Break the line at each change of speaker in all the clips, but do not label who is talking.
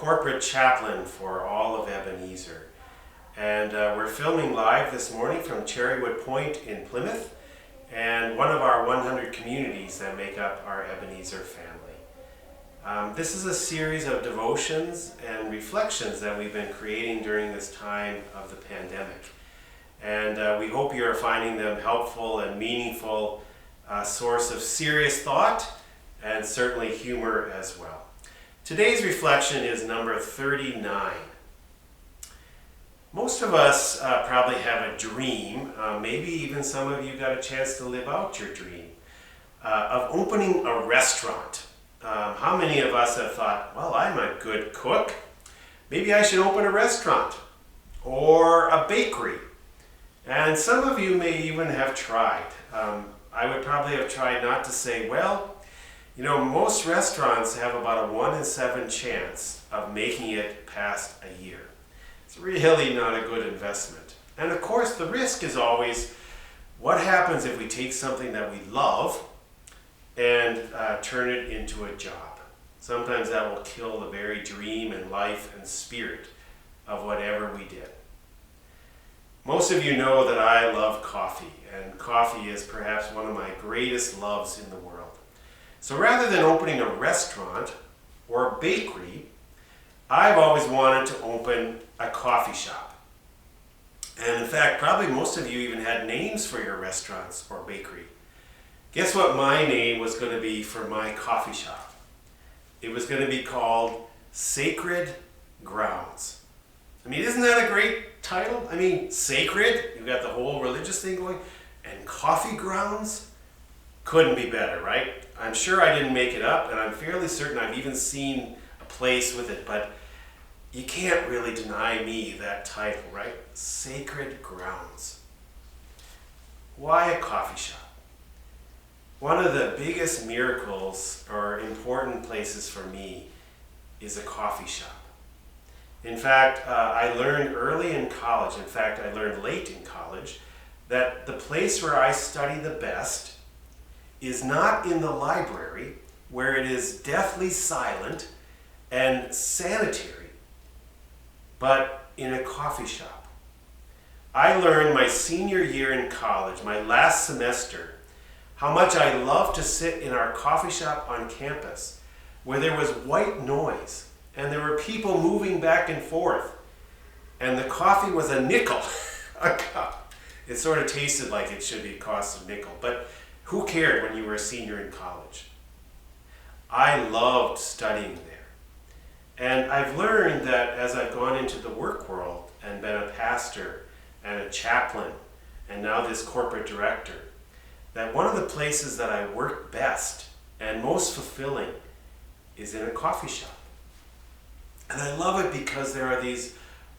corporate chaplain for all of Ebenezer. And we're filming live this morning from Cherrywood Point in Plymouth, and one of our 100 communities that make up our Ebenezer family. This is a series of devotions and reflections that we've been creating during this time of the pandemic. And we hope you are finding them helpful and meaningful, source of serious thought and certainly humor as well. Today's reflection is number 39. Most of us probably have a dream, maybe even some of you got a chance to live out your dream, of opening a restaurant. How many of us have thought, well, I'm a good cook, maybe I should open a restaurant or a bakery? And some of you may even have tried. I would probably have tried not to say, well, you know, most restaurants have about a 1 in 7 chance of making it past a year. It's really not a good investment. And of course, the risk is always, what happens if we take something that we love and turn it into a job? Sometimes that will kill the very dream and life and spirit of whatever we did. Most of you know that I love coffee, and coffee is perhaps one of my greatest loves in the world. So rather than opening a restaurant or a bakery, I've always wanted to open a coffee shop. And in fact, probably most of you even had names for your restaurants or bakery. Guess what my name was going to be for my coffee shop? It was going to be called Sacred Grounds. I mean, isn't that a great title? I mean, sacred, you've got the whole religious thing going, and coffee grounds? Couldn't be better, right? I'm sure I didn't make it up, and I'm fairly certain I've even seen a place with it, but you can't really deny me that title, right? Sacred Grounds. Why a coffee shop? One of the biggest miracles or important places for me is a coffee shop. In fact, I learned early in college, in fact, I learned late in college, that the place where I study the best is not in the library, where it is deathly silent and sanitary, but in a coffee shop. I learned my senior year in college, my last semester, how much I loved to sit in our coffee shop on campus, where there was white noise, and there were people moving back and forth, and the coffee was a nickel a cup. It sort of tasted like it should be cost a nickel, but who cared when you were a senior in college? I loved studying there. And I've learned that as I've gone into the work world and been a pastor and a chaplain and now this corporate director, that one of the places that I work best and most fulfilling is in a coffee shop. And I love it because there are these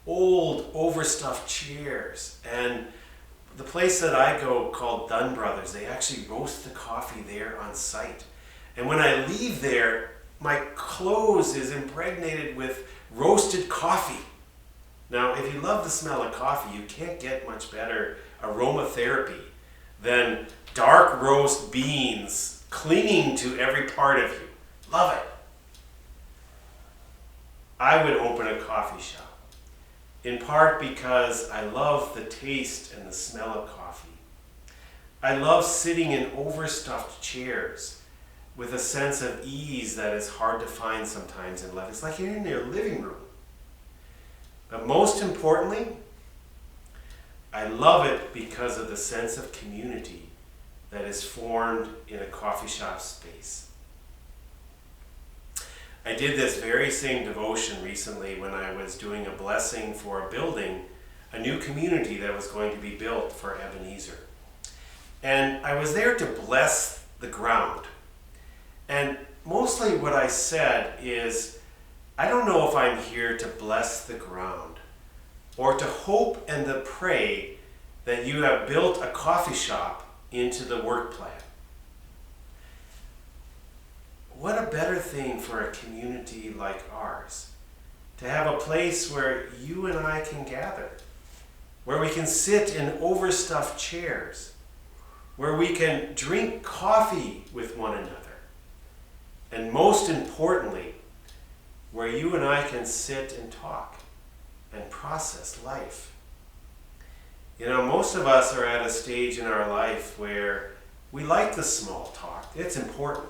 old overstuffed chairs, and the place that I go called Dunn Brothers, they actually roast the coffee there on site. And when I leave there, my clothes is impregnated with roasted coffee. Now, if you love the smell of coffee, you can't get much better aromatherapy than dark roast beans clinging to every part of you. Love it. I would open a coffee shop. In part because I love the taste and the smell of coffee. I love sitting in overstuffed chairs with a sense of ease that is hard to find sometimes in life. It's like you're in your living room. But most importantly, I love it because of the sense of community that is formed in a coffee shop space. I did this very same devotion recently when I was doing a blessing for building a new community that was going to be built for Ebenezer. And I was there to bless the ground. And mostly what I said is, I don't know if I'm here to bless the ground or to hope and to pray that you have built a coffee shop into the work plan. What a better thing for a community like ours, to have a place where you and I can gather, where we can sit in overstuffed chairs, where we can drink coffee with one another, and most importantly, where you and I can sit and talk and process life. You know, most of us are at a stage in our life where we like the small talk. It's important.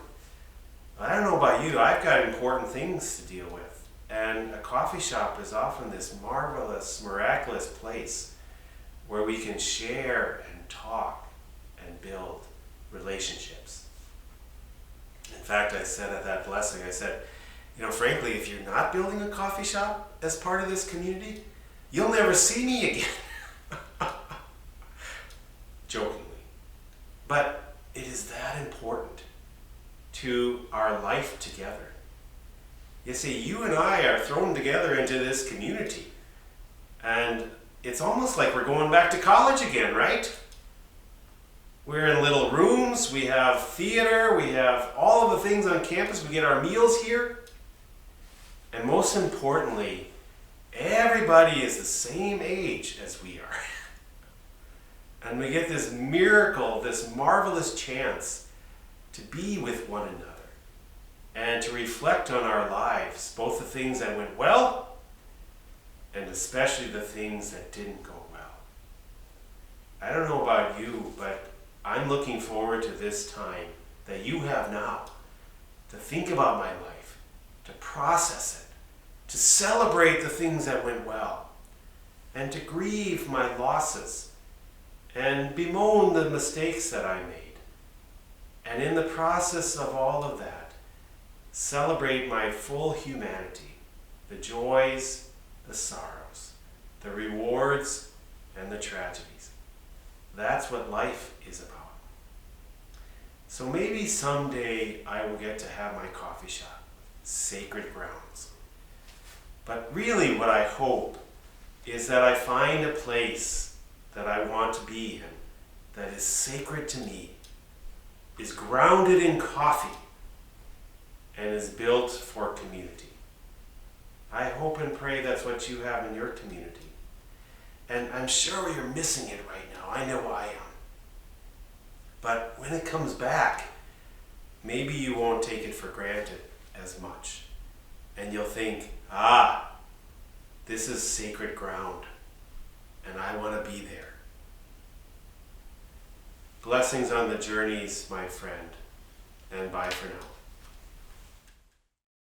I don't know about you, I've got important things to deal with. And a coffee shop is often this marvelous, miraculous place where we can share and talk and build relationships. In fact, I said at that blessing, I said, you know, frankly, if you're not building a coffee shop as part of this community, you'll never see me again. Jokingly. But it is that important to our life together. You see, you and I are thrown together into this community, and it's almost like we're going back to college again, right? We're in little rooms, we have theater, we have all of the things on campus, we get our meals here. And most importantly, everybody is the same age as we are. And we get this miracle, this marvelous chance to be with one another and to reflect on our lives, both the things that went well and especially the things that didn't go well. I don't know about you, but I'm looking forward to this time that you have now to think about my life, to process it, to celebrate the things that went well, and to grieve my losses and bemoan the mistakes that I made. And in the process of all of that, celebrate my full humanity, the joys, the sorrows, the rewards, and the tragedies. That's what life is about. So maybe someday I will get to have my coffee shop, sacred grounds. But really what I hope is that I find a place that I want to be in that is sacred to me, is grounded in coffee, and is built for community. I hope and pray that's what you have in your community. And I'm sure you're missing it right now. I know I am. But when it comes back, maybe you won't take it for granted as much. And you'll think, this is sacred ground, and I want to be there. Blessings on the journeys, my friend, and bye for now.